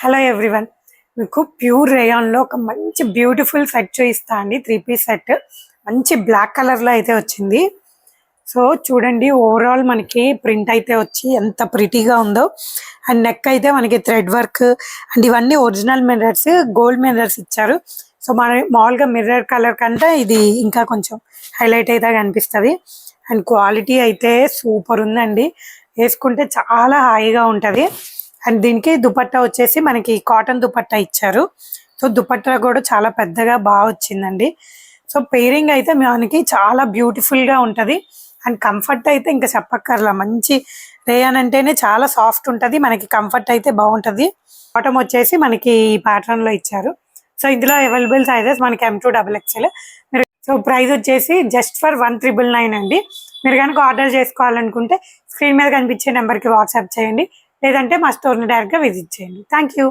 Hello everyone, మీకు pure రేయాన్లో ఒక మంచి బ్యూటిఫుల్ సెట్ చూపిస్తా అండి. 3 పీస్ సెట్ మంచి బ్లాక్ కలర్లో అయితే వచ్చింది. సో చూడండి, ఓవరాల్ మనకి ప్రింట్ అయితే వచ్చి ఎంత ప్రిటీగా ఉందో. అండ్ నెక్ అయితే మనకి థ్రెడ్ వర్క్ అండ్ ఇవన్నీ ఒరిజినల్ మిర్రర్స్, గోల్డ్ మిర్రర్స్ ఇచ్చారు. సో మన మామూలుగా మిర్రర్ కలర్ కంటే ఇది ఇంకా కొంచెం హైలైట్ అయితే కనిపిస్తుంది. అండ్ క్వాలిటీ అయితే సూపర్ ఉందండి, వేసుకుంటే చాలా హాయిగా ఉంటుంది. అండ్ దీనికి దుపట్టా వచ్చేసి మనకి కాటన్ దుపట్టా ఇచ్చారు. సో దుపట్టా కూడా చాలా పెద్దగా బాగా వచ్చిందండి. సో పేరింగ్ అయితే మనకి చాలా బ్యూటిఫుల్ గా ఉంటది. అండ్ కంఫర్ట్ అయితే ఇంకా చెప్పక్కర్లా, మంచి రేయాన్ అంటేనే చాలా సాఫ్ట్ ఉంటది, మనకి కంఫర్ట్ అయితే బాగుంటది. బాటమ్ వచ్చేసి మనకి ఈ ప్యాటర్న్ లో ఇచ్చారు. సో ఇందులో అవైలబుల్ సైజెస్ మనకి M2XXL. మీరు సో ప్రైస్ వచ్చేసి జస్ట్ ఫర్ 1999 అండి. మీరు కనుక ఆర్డర్ చేసుకోవాలనుకుంటే స్క్రీన్ మీద కనిపించే నెంబర్కి వాట్సాప్ చేయండి, లేదంటే మా స్టోర్ని డైరెక్ట్గా విజిట్ చేయండి. Thank you.